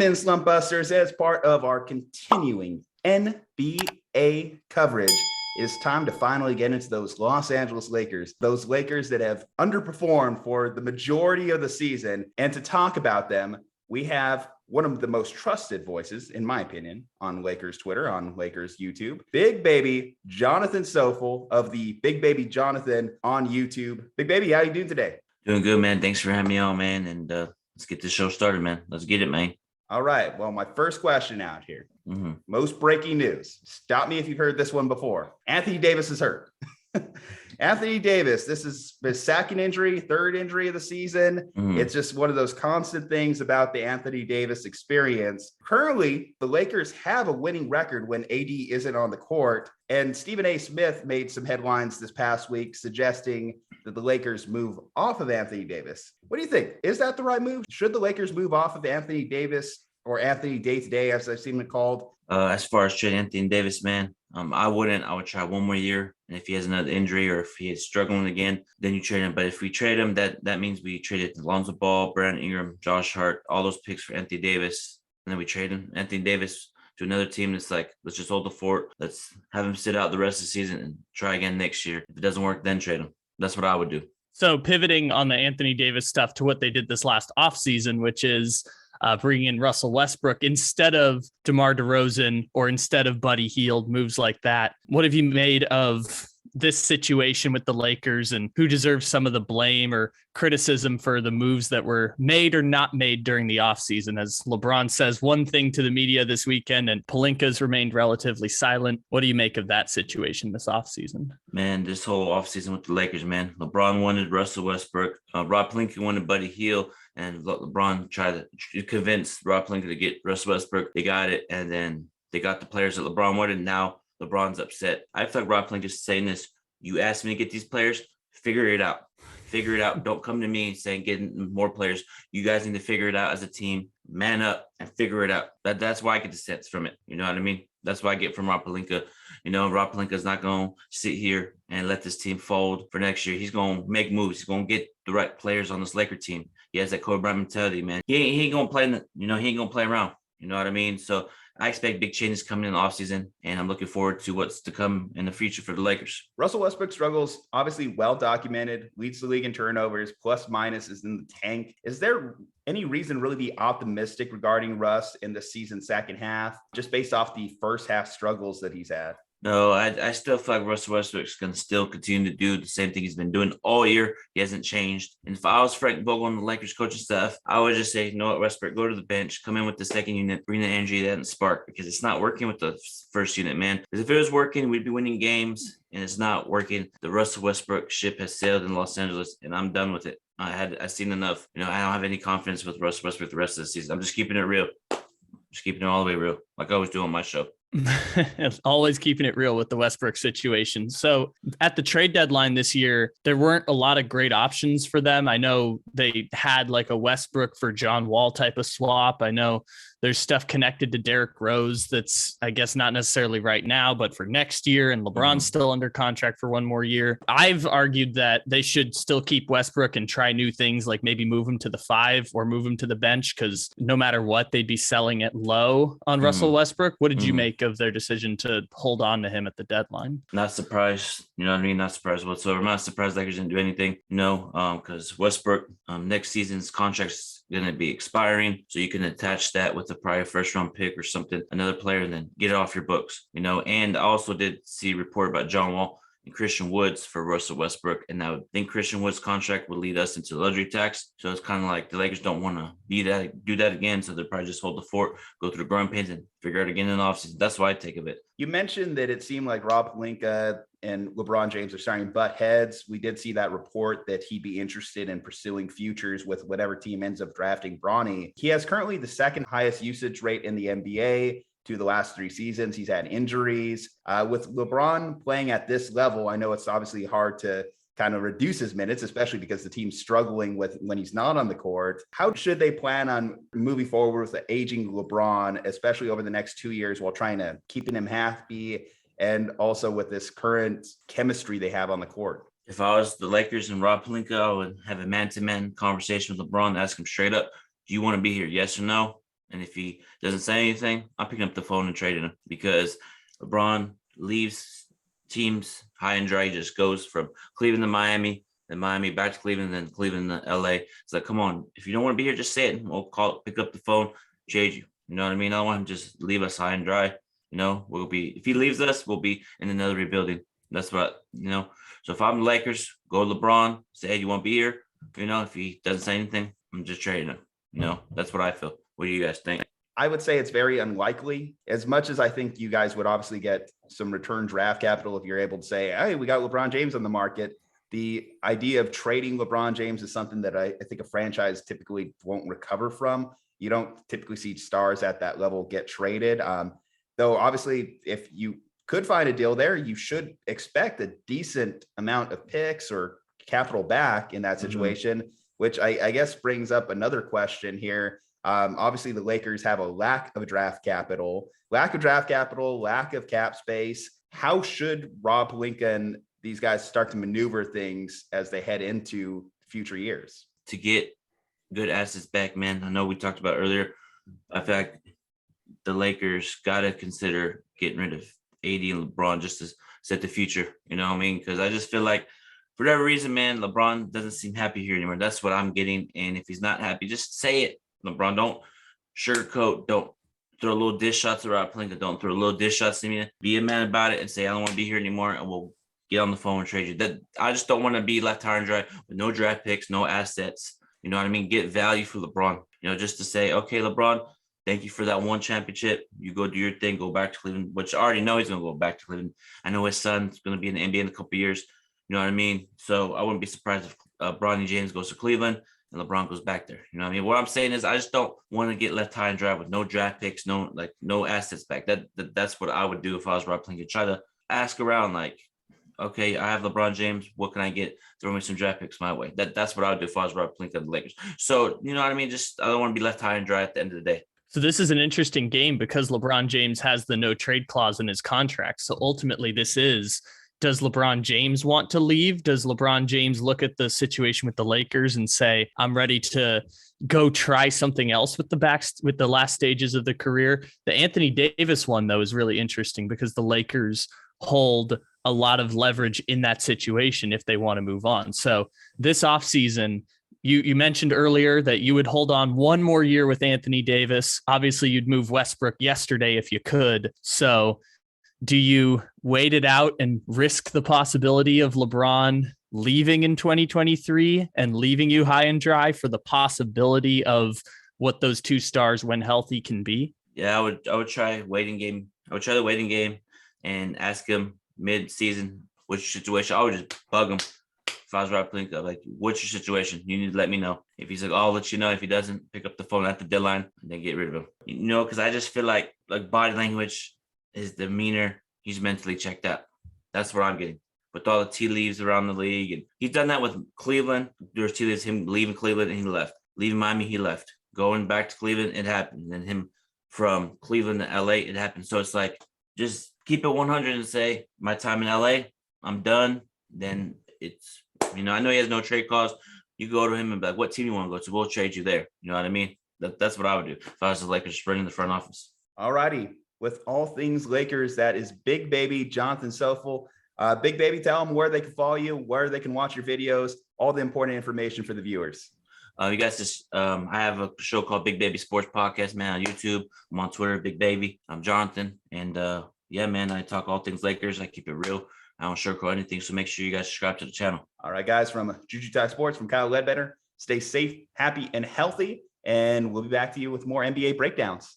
I'm in Slumpbusters as part of our continuing NBA coverage. It's time to finally get into those Los Angeles Lakers, those Lakers that have underperformed for the majority of the season. And to talk about them, we have one of the most trusted voices, in my opinion, on Lakers Twitter, on Lakers YouTube, Big Baby Jonathan Soffel of the Big Baby Jonathan on YouTube. Big Baby, how you doing today? Doing good, man. Thanks for having me on, man. And let's get this show started, man. Let's get it, man. All right. Well, my first question out here. Most breaking news. Stop me if you've heard this one before. Anthony Davis is hurt. Anthony Davis, this is his second injury, third injury of the season. It's just one of those constant things about the Anthony Davis experience. Currently, the Lakers have a winning record when AD isn't on the court. And Stephen A. Smith made some headlines this past week suggesting that the Lakers move off of Anthony Davis. What do you think? Is that the right move? Should the Lakers move off of Anthony Davis, or Anthony Day-to-Day, as I've seen it called? As far as trading Anthony Davis, man, I wouldn't. I would try one more year. And if he has another injury or if he is struggling again, then you trade him. But if we trade him, that means we traded Lonzo Ball, Brandon Ingram, Josh Hart, all those picks for Anthony Davis. And then we trade him, Anthony Davis, to another team that's like, let's just hold the fort. Let's have him sit out the rest of the season and try again next year. If it doesn't work, then trade him. That's what I would do. So pivoting on the Anthony Davis stuff to what they did this last offseason, which is bringing in Russell Westbrook instead of DeMar DeRozan or instead of Buddy Hield, moves like that. What have you made of this situation with the Lakers, and who deserves some of the blame or criticism for the moves that were made or not made during the offseason? As LeBron says one thing to the media this weekend and Pelinka's remained relatively silent. What do you make of that situation this offseason? Man, this whole offseason with the Lakers, man, LeBron wanted Russell Westbrook. Rob Pelinka wanted Buddy Hield, and LeBron tried to convince Rob Pelinka to get Russell Westbrook. They got it, and then they got the players that LeBron wanted. Now LeBron's upset. I feel like Rob Pelinka is saying this. You asked me to get these players, figure it out. Figure it out. Don't come to me saying getting more players. You guys need to figure it out as a team. Man up and figure it out. That's why I get the sense from it. You know what I mean? That's what I get from Rob Pelinka. You know, Rob Pelinka is not going to sit here and let this team fold for next year. He's going to make moves. He's going to get the right players on this Laker team. He has that Kobe Bryant mentality, man. He ain't going to play. He ain't going to play around. You know what I mean? So I expect big changes coming in the offseason, and I'm looking forward to what's to come in the future for the Lakers. Russell Westbrook struggles, obviously well documented, leads the league in turnovers, plus minus is in the tank. Is there any reason really be optimistic regarding Russ in the season second half, just based off the first half struggles that he's had? No, I still feel like Russell Westbrook's going to still continue to do the same thing he's been doing all year. He hasn't changed. And if I was Frank Vogel on the Lakers coaching staff, I would just say, you know what, Westbrook, go to the bench, come in with the second unit, bring the energy that and spark, because it's not working with the first unit, man. Because if it was working, we'd be winning games, and it's not working. The Russell Westbrook ship has sailed in Los Angeles, and I'm done with it. I've seen enough. You know, I don't have any confidence with Russell Westbrook the rest of the season. I'm just keeping it real. Just keeping it all the way real, like I always do on my show. Always keeping it real with the Westbrook situation. So at the trade deadline this year, there weren't a lot of great options for them. I know they had like a Westbrook for John Wall type of swap. I know there's stuff connected to Derrick Rose that's, I guess, not necessarily right now, but for next year. And LeBron's still under contract for one more year. I've argued that they should still keep Westbrook and try new things, like maybe move him to the 5 or move him to the bench, because no matter what, they'd be selling it low on Russell Westbrook. What did you make of their decision to hold on to him at the deadline? Not surprised. You know what I mean? Not surprised whatsoever. I'm not surprised Lakers didn't do anything, because Westbrook, next season's contract's going to be expiring. So you can attach that with a prior first round pick or something, another player, and then get it off your books, And I also did see a report about John Wall and Christian Woods for Russell Westbrook. And I would think Christian Woods' contract would lead us into luxury tax. So it's kind of like the Lakers don't want to do that again. So they'll probably just hold the fort, go through the growing pains, and figure out again in the offseason. That's what I take of it. You mentioned that it seemed like Rob Pelinka and LeBron James are starting to butt heads. We did see that report that he'd be interested in pursuing futures with whatever team ends up drafting Bronny. He has currently the second highest usage rate in the NBA. To the last 3 seasons, he's had injuries. With LeBron playing at this level, I know it's obviously hard to kind of reduce his minutes, especially because the team's struggling with when he's not on the court. How should they plan on moving forward with the aging LeBron, especially over the next 2 years, while trying to keeping him happy and also with this current chemistry they have on the court? If I was the Lakers and Rob Pelinka, I would have a man-to-man conversation with LeBron, ask him straight up, do you want to be here? Yes or no? And if he doesn't say anything, I'm picking up the phone and trading him, because LeBron leaves teams high and dry. He just goes from Cleveland to Miami, then Miami back to Cleveland, then Cleveland to LA. It's like, come on, if you don't want to be here, just say it. We'll pick up the phone, trade you. You know what I mean? I don't want him to just leave us high and dry. You know, if he leaves us, we'll be in another rebuilding. That's what, So if I'm the Lakers, go LeBron, say, hey, you won't be here. If he doesn't say anything, I'm just trading him. That's what I feel. What do you guys think? I would say it's very unlikely. As much as I think you guys would obviously get some return draft capital if you're able to say, hey, we got LeBron James on the market. The idea of trading LeBron James is something that I think a franchise typically won't recover from. You don't typically see stars at that level get traded. Though obviously, if you could find a deal there, you should expect a decent amount of picks or capital back in that situation, which I guess brings up another question here. Obviously, the Lakers have a lack of draft capital, lack of cap space. How should Rob Pelinka and these guys start to maneuver things as they head into future years? To get good assets back, man, I know we talked about earlier. In fact, the Lakers got to consider getting rid of AD and LeBron just to set the future. You know what I mean? Because I just feel like, for whatever reason, man, LeBron doesn't seem happy here anymore. That's what I'm getting. And if he's not happy, just say it. LeBron, don't sugarcoat. Don't throw little dish shots around Pelinka. Don't throw little dish shots to me. Be a man about it and say, I don't want to be here anymore. And we'll get on the phone and trade you. That I just don't want to be left high and dry with no draft picks, no assets. You know what I mean? Get value for LeBron. Just to say, okay, LeBron, thank you for that one championship. You go do your thing, go back to Cleveland, which I already know he's going to go back to Cleveland. I know his son's going to be in the NBA in a couple of years. You know what I mean? So I wouldn't be surprised if Bronny James goes to Cleveland and LeBron goes back there. You know what I mean? What I'm saying is I just don't want to get left high and dry with no draft picks, no assets back. That's what I would do if I was Rob Pelinka. Try to ask around, like, okay, I have LeBron James. What can I get? Throw me some draft picks my way. That's what I would do if I was Rob Pelinka of the Lakers. So, you know what I mean? Just I don't want to be left high and dry at the end of the day. So this is an interesting game because LeBron James has the no trade clause in his contract. So ultimately does LeBron James want to leave? Does LeBron James look at the situation with the Lakers and say, I'm ready to go try something else with the last stages of the career? The Anthony Davis one, though, is really interesting because the Lakers hold a lot of leverage in that situation if they want to move on. So this offseason, you mentioned earlier that you would hold on one more year with Anthony Davis. Obviously, you'd move Westbrook yesterday if you could. So do you wait it out and risk the possibility of LeBron leaving in 2023 and leaving you high and dry for the possibility of what those two stars, when healthy, can be? Yeah, I would try waiting game. I would try the waiting game and ask him mid-season which situation. I would just bug him. If I was Rob Pelinka, like, what's your situation? You need to let me know. If he's like, I'll let you know. If he doesn't, pick up the phone at the deadline and then get rid of him. Because I just feel like body language, his demeanor, he's mentally checked out. That's what I'm getting. With all the tea leaves around the league. And he's done that with Cleveland. There's tea leaves, him leaving Cleveland and he left. Leaving Miami, he left. Going back to Cleveland, it happened. And then him from Cleveland to LA, it happened. So it's like, just keep it 100 and say, my time in LA, I'm done. Then it's, I know he has no trade clause. You go to him and be like, what team you want to go to? We'll trade you there. You know what I mean? That's what I would do if I was the Lakers sprinting the front office. All righty. With all things Lakers, that is Big Baby Jonathan Soffel. Big Baby, tell them where they can follow you, where they can watch your videos, all the important information for the viewers. You guys just, I have a show called Big Baby Sports Podcast, man, on YouTube. I'm on Twitter, Big Baby. I'm Jonathan. And yeah, man, I talk all things Lakers. I keep it real. I don't sugarcoat anything. So make sure you guys subscribe to the channel. All right, guys, from Juju Talk Sports, from Kyle Ledbetter, stay safe, happy, and healthy. And we'll be back to you with more NBA breakdowns.